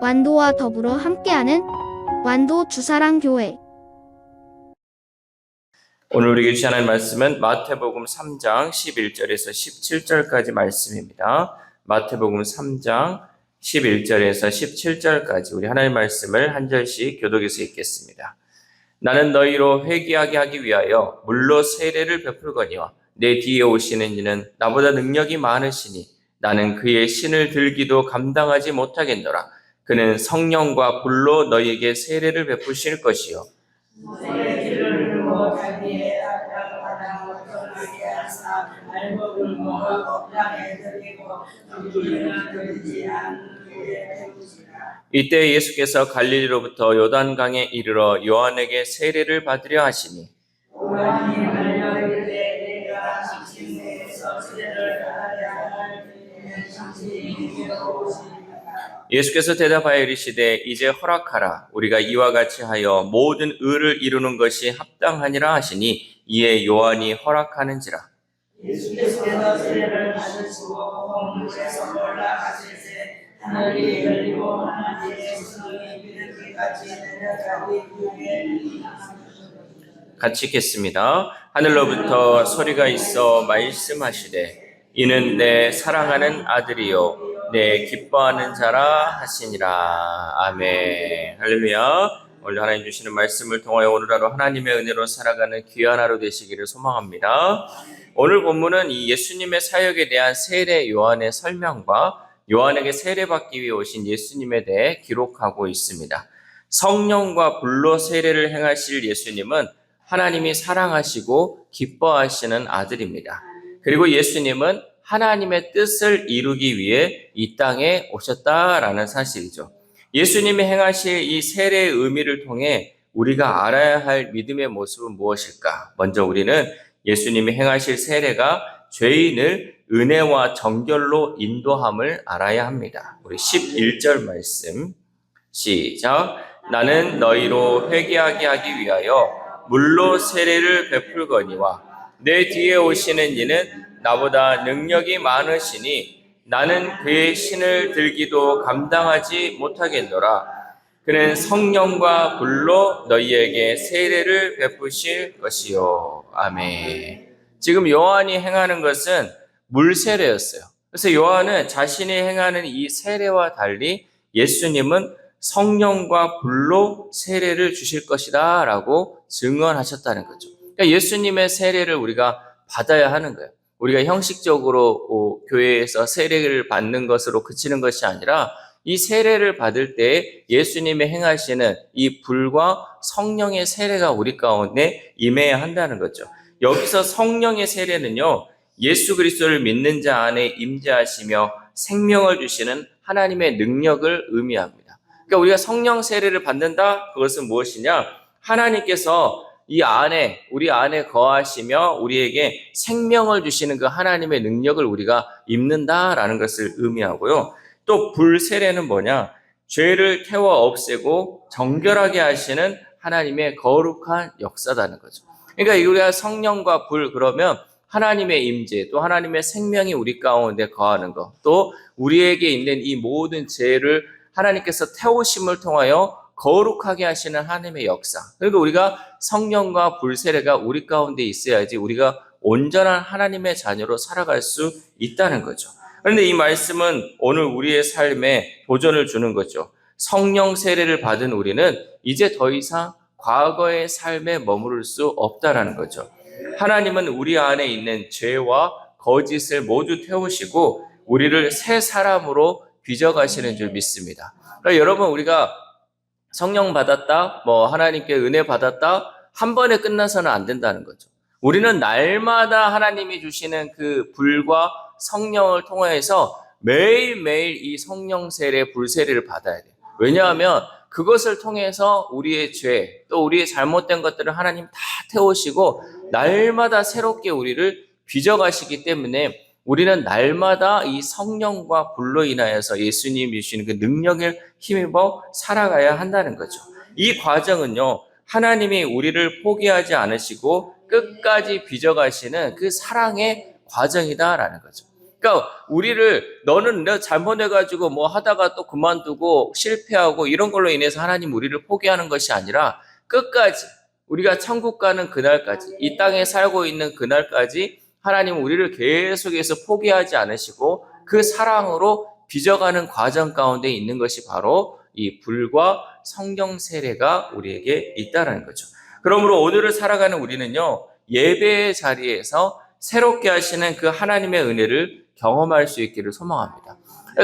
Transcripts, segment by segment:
완도와 더불어 함께하는 완도 주사랑교회. 오늘 우리에게 주신 하나님의 말씀은 마태복음 3장 11절에서 17절까지 말씀입니다. 마태복음 3장 11절에서 17절까지 우리 하나님의 말씀을 한 절씩 교독해서 읽겠습니다. 나는 너희로 회개하게 하기 위하여 물로 세례를 베풀거니와 내 뒤에 오시는 이는 나보다 능력이 많으시니 나는 그의 신을 들기도 감당하지 못하겠노라. 그는 성령과 불로 너희에게 세례를 베푸실 것이요 이때 예수께서 갈릴리로부터 요단강에 이르러 요한에게 세례를 받으려 하시니 예수께서 대답하여 이르시되 이제 허락하라. 우리가 이와 같이 하여 모든 의를 이루는 것이 합당하니라 하시니 이에 요한이 허락하는지라. 예수께서 세례를 받으시고 물에서 올라가시되 하늘이 열리고 하나님의 성령이 비둘기같이 내려가니 그에게 같이 읽겠습니다. 하늘로부터 소리가 있어 말씀하시되 이는 내 사랑하는 아들이요 내 기뻐하는 자라 하시니라. 아멘. 할렐루야. 오늘 하나님 주시는 말씀을 통하여 오늘 하루 하나님의 은혜로 살아가는 귀한 하루 되시기를 소망합니다. 오늘 본문은 이 예수님의 사역에 대한 세례 요한의 설명과 요한에게 세례받기 위해 오신 예수님에 대해 기록하고 있습니다. 성령과 불로 세례를 행하실 예수님은 하나님이 사랑하시고 기뻐하시는 아들입니다. 그리고 예수님은 하나님의 뜻을 이루기 위해 이 땅에 오셨다라는 사실이죠. 예수님이 행하실 이 세례의 의미를 통해 우리가 알아야 할 믿음의 모습은 무엇일까? 먼저 우리는 예수님이 행하실 세례가 죄인을 은혜와 정결로 인도함을 알아야 합니다. 우리 11절 말씀 시작. 나는 너희로 회개하게 하기 위하여 물로 세례를 베풀거니와 내 뒤에 오시는 이는 나보다 능력이 많으시니 나는 그의 신을 들기도 감당하지 못하겠노라. 그는 성령과 불로 너희에게 세례를 베푸실 것이요. 아멘. 지금 요한이 행하는 것은 물 세례였어요. 그래서 요한은 자신이 행하는 이 세례와 달리 예수님은 성령과 불로 세례를 주실 것이다 라고 증언하셨다는 거죠. 그러니까 예수님의 세례를 우리가 받아야 하는 거예요. 우리가 형식적으로 교회에서 세례를 받는 것으로 그치는 것이 아니라 이 세례를 받을 때 예수님이 행하시는 이 불과 성령의 세례가 우리 가운데 임해야 한다는 거죠. 여기서 성령의 세례는요, 예수 그리스도를 믿는 자 안에 임재하시며 생명을 주시는 하나님의 능력을 의미합니다. 그러니까 우리가 성령 세례를 받는다? 그것은 무엇이냐? 하나님께서 이 안에, 우리 안에 거하시며 우리에게 생명을 주시는 그 하나님의 능력을 우리가 입는다라는 것을 의미하고요. 또 불 세례는 뭐냐? 죄를 태워 없애고 정결하게 하시는 하나님의 거룩한 역사다는 거죠. 그러니까 우리가 성령과 불 그러면 하나님의 임재, 또 하나님의 생명이 우리 가운데 거하는 것, 또 우리에게 있는 이 모든 죄를 하나님께서 태우심을 통하여 거룩하게 하시는 하나님의 역사. 그러니까 우리가 성령과 불 세례가 우리 가운데 있어야지 우리가 온전한 하나님의 자녀로 살아갈 수 있다는 거죠. 그런데 이 말씀은 오늘 우리의 삶에 도전을 주는 거죠. 성령 세례를 받은 우리는 이제 더 이상 과거의 삶에 머무를 수 없다라는 거죠. 하나님은 우리 안에 있는 죄와 거짓을 모두 태우시고 우리를 새 사람으로 빚어가시는 줄 믿습니다. 그러니까 여러분, 우리가 성령 받았다, 하나님께 은혜 받았다, 한 번에 끝나서는 안 된다는 거죠. 우리는 날마다 하나님이 주시는 그 불과 성령을 통해서 매일매일 이 성령 세례, 불 세례를 받아야 돼요. 왜냐하면 그것을 통해서 우리의 죄, 또 우리의 잘못된 것들을 하나님 다 태우시고 날마다 새롭게 우리를 빚어가시기 때문에 우리는 날마다 이 성령과 불로 인하여서 예수님이 주시는 그 능력을 힘입어 살아가야 한다는 거죠. 이 과정은요, 하나님이 우리를 포기하지 않으시고 끝까지 빚어가시는 그 사랑의 과정이다라는 거죠. 그러니까 너는 내가 잘못해가지고 뭐 하다가 또 그만두고 실패하고 이런 걸로 인해서 하나님 우리를 포기하는 것이 아니라 끝까지 우리가 천국 가는 그날까지 이 땅에 살고 있는 그날까지 하나님은 우리를 계속해서 포기하지 않으시고 그 사랑으로 빚어가는 과정 가운데 있는 것이 바로 이 불과 성령 세례가 우리에게 있다는 거죠. 그러므로 오늘을 살아가는 우리는요, 예배의 자리에서 새롭게 하시는 그 하나님의 은혜를 경험할 수 있기를 소망합니다.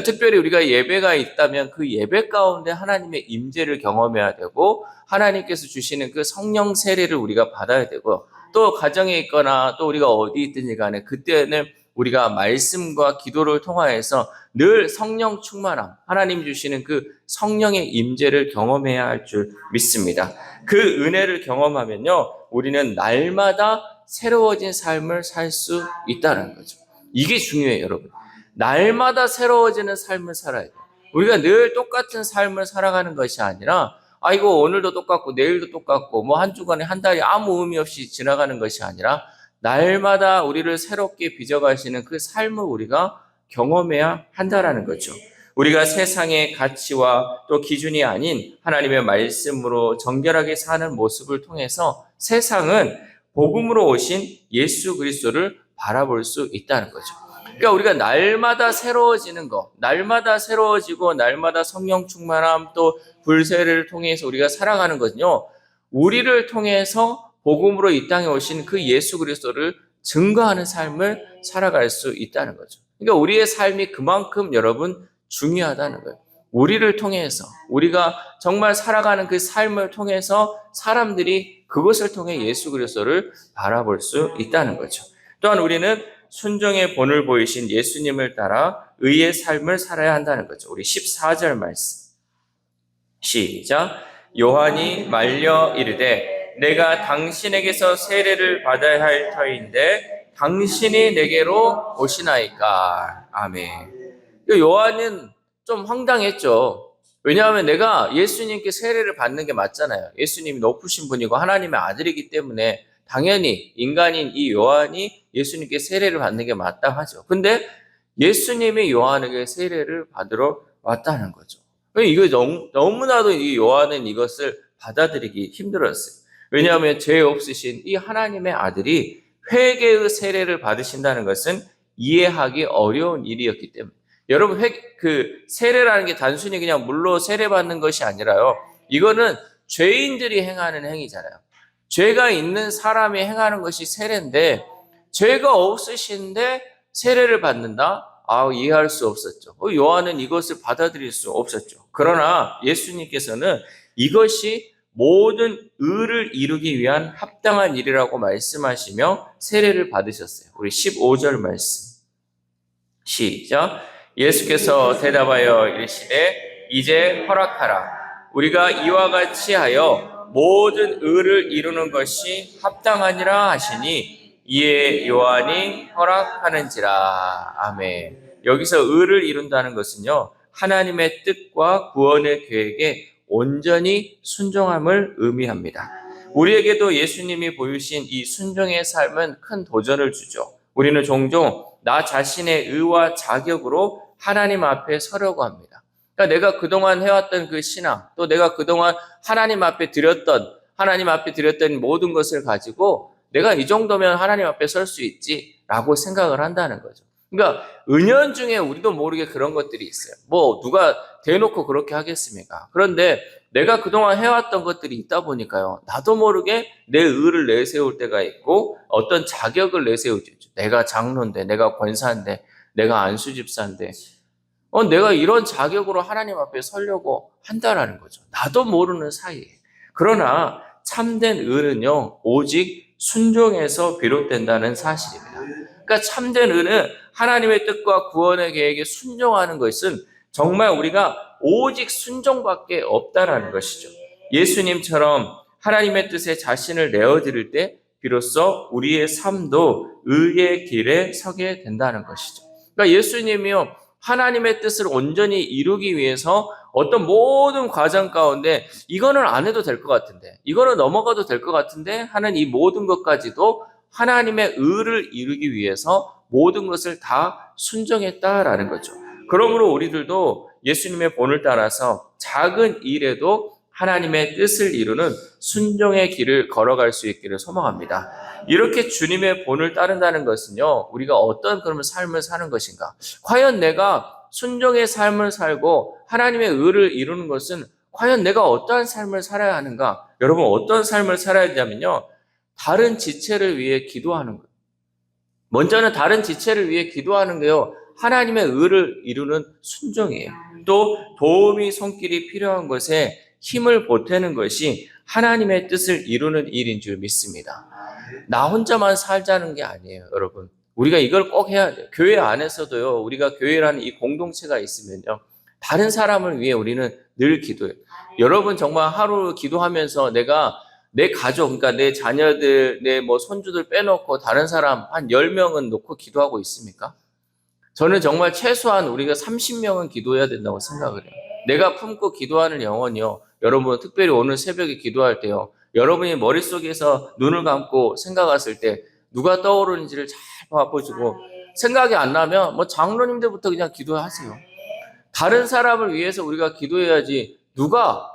특별히 우리가 예배가 있다면 그 예배 가운데 하나님의 임재를 경험해야 되고 하나님께서 주시는 그 성령 세례를 우리가 받아야 되고 또 가정에 있거나 또 우리가 어디 있든지 간에 그때는 우리가 말씀과 기도를 통하여서 늘 성령 충만함, 하나님 주시는 그 성령의 임재를 경험해야 할 줄 믿습니다. 그 은혜를 경험하면요, 우리는 날마다 새로워진 삶을 살 수 있다는 거죠. 이게 중요해요, 여러분. 날마다 새로워지는 삶을 살아야 돼요. 우리가 늘 똑같은 삶을 살아가는 것이 아니라 아이고 오늘도 똑같고 내일도 똑같고 뭐 한 주간에 한 달이 아무 의미 없이 지나가는 것이 아니라 날마다 우리를 새롭게 빚어가시는 그 삶을 우리가 경험해야 한다라는 거죠. 우리가 세상의 가치와 또 기준이 아닌 하나님의 말씀으로 정결하게 사는 모습을 통해서 세상은 복음으로 오신 예수 그리스도를 바라볼 수 있다는 거죠. 그러니까 우리가 날마다 새로워지는 것, 날마다 새로워지고 날마다 성령 충만함 또 불세례를 통해서 우리가 살아가는 것은요, 우리를 통해서 복음으로 이 땅에 오신 그 예수 그리스도를 증거하는 삶을 살아갈 수 있다는 거죠. 그러니까 우리의 삶이 그만큼 여러분 중요하다는 거예요. 우리를 통해서 우리가 정말 살아가는 그 삶을 통해서 사람들이 그것을 통해 예수 그리스도를 바라볼 수 있다는 거죠. 또한 우리는 순종의 본을 보이신 예수님을 따라 의의 삶을 살아야 한다는 거죠. 우리 14절 말씀 시작. 요한이 말려 이르되 내가 당신에게서 세례를 받아야 할 터인데 당신이 내게로 오시나이까. 아멘. 요한은 좀 황당했죠. 왜냐하면 내가 예수님께 세례를 받는 게 맞잖아요. 예수님이 높으신 분이고 하나님의 아들이기 때문에 당연히 인간인 이 요한이 예수님께 세례를 받는 게 마땅하죠. 근데 예수님이 요한에게 세례를 받으러 왔다는 거죠. 이거 너무나도 이 요한은 이것을 받아들이기 힘들었어요. 왜냐하면 죄 없으신 이 하나님의 아들이 회개의 세례를 받으신다는 것은 이해하기 어려운 일이었기 때문에. 여러분, 세례라는 게 단순히 그냥 물로 세례받는 것이 아니라요. 이거는 죄인들이 행하는 행위잖아요. 죄가 있는 사람이 행하는 것이 세례인데, 죄가 없으신데 세례를 받는다? 이해할 수 없었죠. 요한은 이것을 받아들일 수 없었죠. 그러나 예수님께서는 이것이 모든 의를 이루기 위한 합당한 일이라고 말씀하시며 세례를 받으셨어요. 우리 15절 말씀. 시작. 예수께서 대답하여 이르시되 이제 허락하라. 우리가 이와 같이 하여 모든 의를 이루는 것이 합당하니라 하시니 이에 요한이 허락하는지라. 아멘. 여기서 의를 이룬다는 것은요, 하나님의 뜻과 구원의 계획에 온전히 순종함을 의미합니다. 우리에게도 예수님이 보이신 이 순종의 삶은 큰 도전을 주죠. 우리는 종종 나 자신의 의와 자격으로 하나님 앞에 서려고 합니다. 그러니까 내가 그동안 해왔던 그 신앙, 또 내가 그동안 하나님 앞에 드렸던 모든 것을 가지고 내가 이 정도면 하나님 앞에 설 수 있지라고 생각을 한다는 거죠. 그러니까 은연중에 우리도 모르게 그런 것들이 있어요. 누가 대놓고 그렇게 하겠습니까? 그런데 내가 그동안 해왔던 것들이 있다 보니까요, 나도 모르게 내 의를 내세울 때가 있고 어떤 자격을 내세우죠. 내가 장로인데, 내가 권사인데, 내가 안수집사인데 내가 이런 자격으로 하나님 앞에 서려고 한다라는 거죠. 나도 모르는 사이에. 그러나 참된 의는요, 오직 순종에서 비롯된다는 사실입니다. 그러니까 참된 의는 하나님의 뜻과 구원의 계획에 순종하는 것은 정말 우리가 오직 순종밖에 없다라는 것이죠. 예수님처럼 하나님의 뜻에 자신을 내어드릴 때 비로소 우리의 삶도 의의 길에 서게 된다는 것이죠. 그러니까 예수님이요, 하나님의 뜻을 온전히 이루기 위해서 어떤 모든 과정 가운데 이거는 안 해도 될 것 같은데, 이거는 넘어가도 될 것 같은데 하는 이 모든 것까지도 하나님의 의를 이루기 위해서 모든 것을 다 순종했다라는 거죠. 그러므로 우리들도 예수님의 본을 따라서 작은 일에도 하나님의 뜻을 이루는 순종의 길을 걸어갈 수 있기를 소망합니다. 이렇게 주님의 본을 따른다는 것은요, 우리가 어떤 그런 삶을 사는 것인가? 과연 내가 순종의 삶을 살고 하나님의 의를 이루는 것은 과연 내가 어떠한 삶을 살아야 하는가? 여러분, 어떤 삶을 살아야 되냐면요, 다른 지체를 위해 기도하는 거예요. 먼저는 다른 지체를 위해 기도하는 게요, 하나님의 의를 이루는 순종이에요. 또 도움이 손길이 필요한 것에 힘을 보태는 것이 하나님의 뜻을 이루는 일인 줄 믿습니다. 나 혼자만 살자는 게 아니에요, 여러분. 우리가 이걸 꼭 해야 돼요. 교회 안에서도요, 우리가 교회라는 이 공동체가 있으면요, 다른 사람을 위해 우리는 늘 기도해요. 여러분 정말 하루 기도하면서 내가 내 가족, 그러니까 내 자녀들, 내 뭐 손주들 빼놓고 다른 사람 한 10명은 놓고 기도하고 있습니까? 저는 정말 최소한 우리가 30명은 기도해야 된다고 생각을 해요. 내가 품고 기도하는 영혼이요. 여러분 특별히 오늘 새벽에 기도할 때요, 여러분이 머릿속에서 눈을 감고 생각했을 때 누가 떠오르는지를 잘 봐보시고 생각이 안 나면 뭐 장로님들부터 그냥 기도하세요. 다른 사람을 위해서 우리가 기도해야지 누가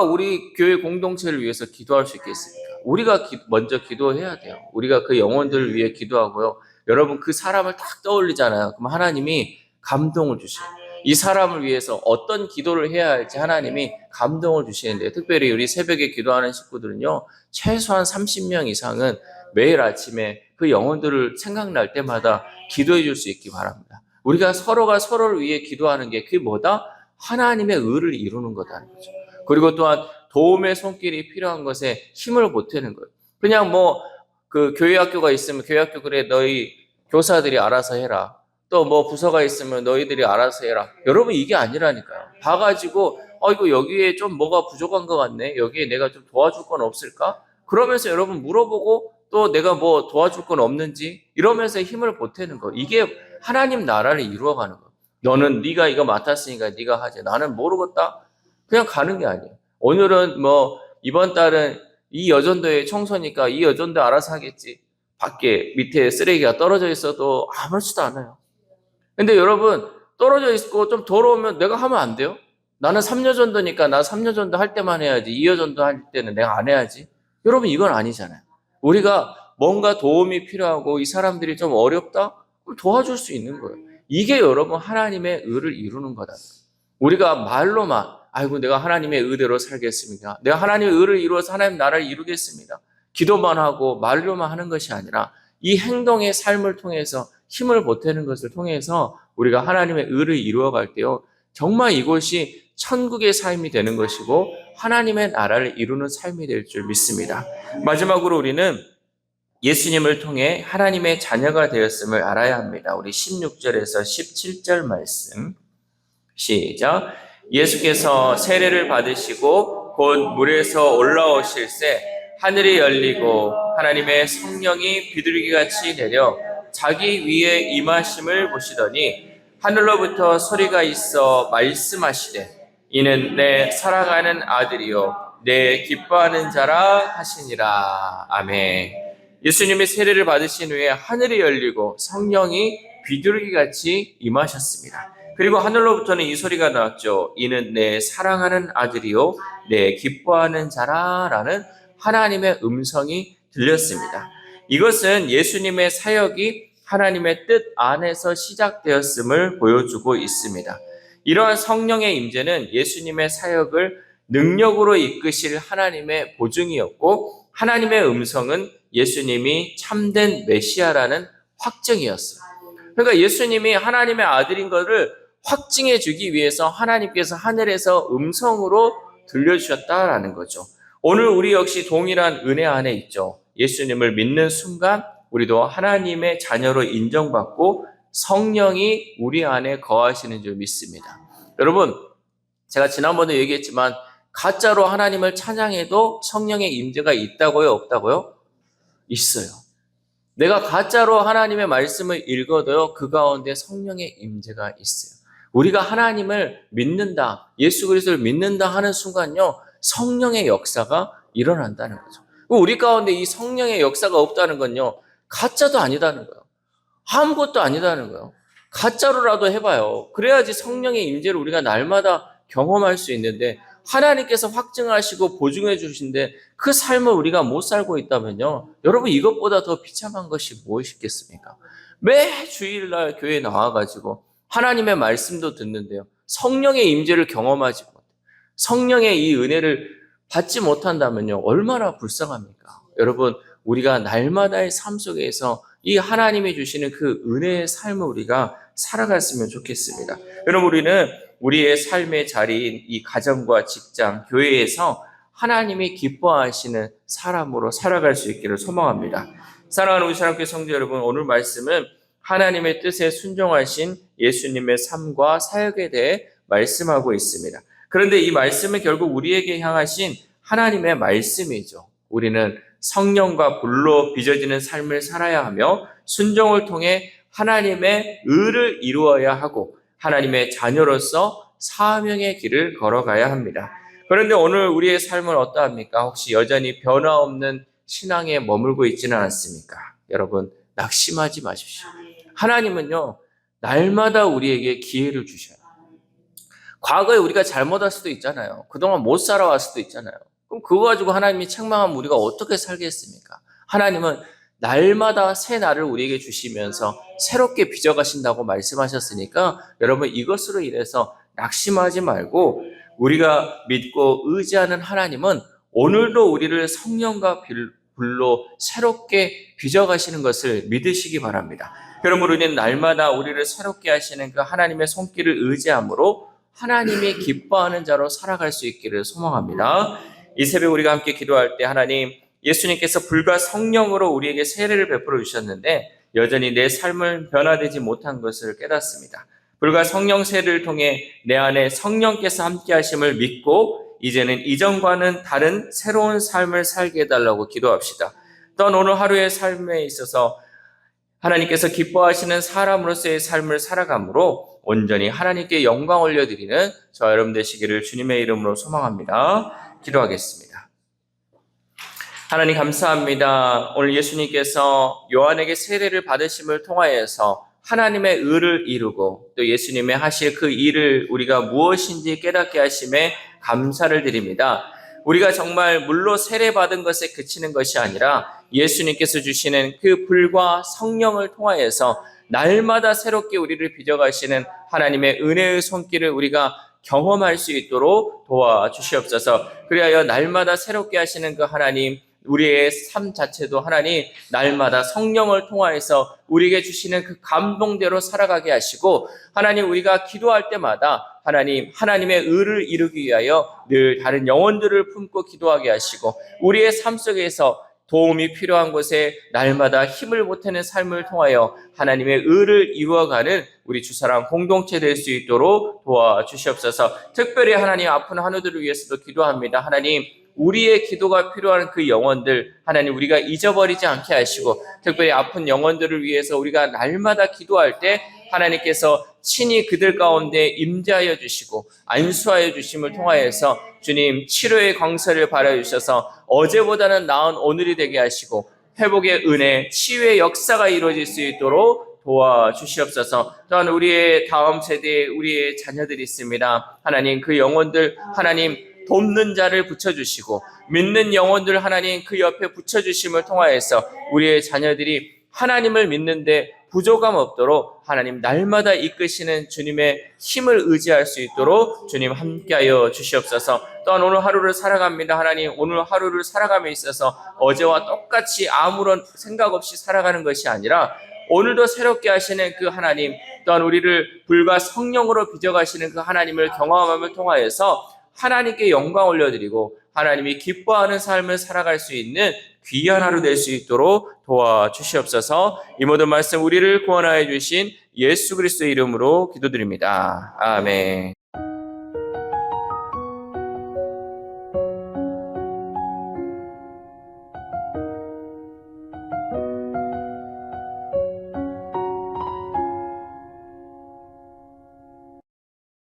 우리 교회 공동체를 위해서 기도할 수 있겠습니까? 우리가 먼저 기도해야 돼요. 우리가 그 영혼들을 위해 기도하고요. 여러분 그 사람을 딱 떠올리잖아요. 그럼 하나님이 감동을 주셔요. 이 사람을 위해서 어떤 기도를 해야 할지 하나님이 감동을 주시는데, 특별히 우리 새벽에 기도하는 식구들은요, 최소한 30명 이상은 매일 아침에 그 영혼들을 생각날 때마다 기도해 줄 수 있기 바랍니다. 우리가 서로가 서로를 위해 기도하는 게 그게 뭐다? 하나님의 의를 이루는 거다는 거죠. 그리고 또한 도움의 손길이 필요한 것에 힘을 보태는 거예요. 그냥 그 교회 학교가 있으면 교회 학교 그래 너희 교사들이 알아서 해라. 또 부서가 있으면 너희들이 알아서 해라. 여러분 이게 아니라니까요. 봐가지고 이거 여기에 좀 뭐가 부족한 것 같네. 여기에 내가 좀 도와줄 건 없을까? 그러면서 여러분 물어보고 또 내가 뭐 도와줄 건 없는지 이러면서 힘을 보태는 거. 이게 하나님 나라를 이루어가는 거. 너는 네가 이거 맡았으니까 네가 하지. 나는 모르겠다. 그냥 가는 게 아니에요. 오늘은 이번 달은 이 여전도의 청소니까 이 여전도 알아서 하겠지. 밖에 밑에 쓰레기가 떨어져 있어도 아무렇지도 않아요. 근데 여러분 떨어져 있고 좀 더러우면 내가 하면 안 돼요? 나는 3여전도니까 나 3여전도 할 때만 해야지 2여전도 할 때는 내가 안 해야지. 여러분 이건 아니잖아요. 우리가 뭔가 도움이 필요하고 이 사람들이 좀 어렵다? 그럼 도와줄 수 있는 거예요. 이게 여러분 하나님의 의를 이루는 거다. 우리가 말로만 아이고 내가 하나님의 의대로 살겠습니다. 내가 하나님의 의를 이루어서 하나님 나라를 이루겠습니다. 기도만 하고 말로만 하는 것이 아니라 이 행동의 삶을 통해서 힘을 보태는 것을 통해서 우리가 하나님의 의를 이루어갈 때요, 정말 이곳이 천국의 삶이 되는 것이고 하나님의 나라를 이루는 삶이 될 줄 믿습니다. 마지막으로 우리는 예수님을 통해 하나님의 자녀가 되었음을 알아야 합니다. 우리 16절에서 17절 말씀 시작. 예수께서 세례를 받으시고 곧 물에서 올라오실새 하늘이 열리고 하나님의 성령이 비둘기같이 내려 자기 위에 임하심을 보시더니 하늘로부터 소리가 있어 말씀하시되 이는 내 사랑하는 아들이요 내 기뻐하는 자라 하시니라. 아멘. 예수님이 세례를 받으신 후에 하늘이 열리고 성령이 비둘기같이 임하셨습니다. 그리고 하늘로부터는 이 소리가 나왔죠. 이는 내 사랑하는 아들이요 내 기뻐하는 자라라는 하나님의 음성이 들렸습니다. 이것은 예수님의 사역이 하나님의 뜻 안에서 시작되었음을 보여주고 있습니다. 이러한 성령의 임재는 예수님의 사역을 능력으로 이끄실 하나님의 보증이었고, 하나님의 음성은 예수님이 참된 메시아라는 확증이었어요. 그러니까 예수님이 하나님의 아들인 것을 확증해 주기 위해서 하나님께서 하늘에서 음성으로 들려주셨다라는 거죠. 오늘 우리 역시 동일한 은혜 안에 있죠. 예수님을 믿는 순간 우리도 하나님의 자녀로 인정받고 성령이 우리 안에 거하시는 줄 믿습니다. 여러분, 제가 지난번에 얘기했지만 가짜로 하나님을 찬양해도 성령의 임재가 있다고요, 없다고요? 있어요. 내가 가짜로 하나님의 말씀을 읽어도요, 그 가운데 성령의 임재가 있어요. 우리가 하나님을 믿는다, 예수 그리스도를 믿는다 하는 순간요, 성령의 역사가 일어난다는 거죠. 우리 가운데 이 성령의 역사가 없다는 건요, 가짜도 아니다는 거예요. 아무것도 아니다는 거예요. 가짜로라도 해봐요. 그래야지 성령의 임재를 우리가 날마다 경험할 수 있는데 하나님께서 확증하시고 보증해 주신데 그 삶을 우리가 못 살고 있다면요. 여러분 이것보다 더 비참한 것이 무엇이겠습니까? 매 주일날 교회에 나와가지고 하나님의 말씀도 듣는데요. 성령의 임재를 경험하지 못해. 성령의 이 은혜를 받지 못한다면요. 얼마나 불쌍합니까? 여러분 우리가 날마다의 삶 속에서 이 하나님이 주시는 그 은혜의 삶을 우리가 살아갔으면 좋겠습니다. 여러분 우리는 우리의 삶의 자리인 이 가정과 직장, 교회에서 하나님이 기뻐하시는 사람으로 살아갈 수 있기를 소망합니다. 사랑하는 우리 사랑교회 성도 여러분, 오늘 말씀은 하나님의 뜻에 순종하신 예수님의 삶과 사역에 대해 말씀하고 있습니다. 그런데 이 말씀은 결국 우리에게 향하신 하나님의 말씀이죠. 우리는 성령과 불로 빚어지는 삶을 살아야 하며 순종을 통해 하나님의 의를 이루어야 하고 하나님의 자녀로서 사명의 길을 걸어가야 합니다. 그런데 오늘 우리의 삶은 어떠합니까? 혹시 여전히 변화없는 신앙에 머물고 있지는 않습니까? 여러분 낙심하지 마십시오. 하나님은요 날마다 우리에게 기회를 주셔요. 과거에 우리가 잘못할 수도 있잖아요. 그동안 못 살아왔을 수도 있잖아요. 그럼 그거 가지고 하나님이 책망하면 우리가 어떻게 살겠습니까? 하나님은 날마다 새 날을 우리에게 주시면서 새롭게 빚어가신다고 말씀하셨으니까 여러분 이것으로 인해서 낙심하지 말고 우리가 믿고 의지하는 하나님은 오늘도 우리를 성령과 불로 새롭게 빚어가시는 것을 믿으시기 바랍니다. 여러분 우리는 날마다 우리를 새롭게 하시는 그 하나님의 손길을 의지함으로 하나님이 기뻐하는 자로 살아갈 수 있기를 소망합니다. 이 새벽 우리가 함께 기도할 때 하나님 예수님께서 불과 성령으로 우리에게 세례를 베풀어 주셨는데 여전히 내 삶을 변화되지 못한 것을 깨닫습니다. 불과 성령 세례를 통해 내 안에 성령께서 함께 하심을 믿고 이제는 이전과는 다른 새로운 삶을 살게 해달라고 기도합시다. 또한 오늘 하루의 삶에 있어서 하나님께서 기뻐하시는 사람으로서의 삶을 살아가므로 온전히 하나님께 영광 올려드리는 저와 여러분 되시기를 주님의 이름으로 소망합니다. 기도하겠습니다. 하나님 감사합니다. 오늘 예수님께서 요한에게 세례를 받으심을 통하여서 하나님의 의를 이루고 또 예수님의 하실 그 일을 우리가 무엇인지 깨닫게 하심에 감사를 드립니다. 우리가 정말 물로 세례받은 것에 그치는 것이 아니라 예수님께서 주시는 그 불과 성령을 통하여서 날마다 새롭게 우리를 빚어가시는 하나님의 은혜의 손길을 우리가 경험할 수 있도록 도와주시옵소서. 그리하여 날마다 새롭게 하시는 그 하나님, 우리의 삶 자체도 하나님 날마다 성령을 통하여서 우리에게 주시는 그 감동대로 살아가게 하시고 하나님 우리가 기도할 때마다 하나님 하나님의 의를 이루기 위하여 늘 다른 영혼들을 품고 기도하게 하시고 우리의 삶 속에서 도움이 필요한 곳에 날마다 힘을 보태는 삶을 통하여 하나님의 의를 이루어가는 우리 주사랑 공동체 될 수 있도록 도와주시옵소서. 특별히 하나님 아픈 한우들을 위해서도 기도합니다. 하나님 우리의 기도가 필요한 그 영혼들 하나님 우리가 잊어버리지 않게 하시고 특별히 아픈 영혼들을 위해서 우리가 날마다 기도할 때 하나님께서 친히 그들 가운데 임재하여 주시고 안수하여 주심을 통하여서 주님 치료의 광설을 발하여주셔서 어제보다는 나은 오늘이 되게 하시고 회복의 은혜, 치유의 역사가 이루어질 수 있도록 도와주시옵소서. 또한 우리의 다음 세대에 우리의 자녀들이 있습니다. 하나님 그 영혼들 하나님 돕는 자를 붙여주시고 믿는 영혼들 하나님 그 옆에 붙여주심을 통하여서 우리의 자녀들이 하나님을 믿는데 부족함 없도록 하나님 날마다 이끄시는 주님의 힘을 의지할 수 있도록 주님 함께하여 주시옵소서. 또한 오늘 하루를 살아갑니다. 하나님 오늘 하루를 살아감에 있어서 어제와 똑같이 아무런 생각 없이 살아가는 것이 아니라 오늘도 새롭게 하시는 그 하나님 또한 우리를 불과 성령으로 빚어가시는 그 하나님을 경험함을 통하여서 하나님께 영광 올려드리고 하나님이 기뻐하는 삶을 살아갈 수 있는 귀한 하루 될 수 있도록 도와주시옵소서. 이 모든 말씀 우리를 구원하여 주신 예수 그리스도의 이름으로 기도드립니다. 아멘.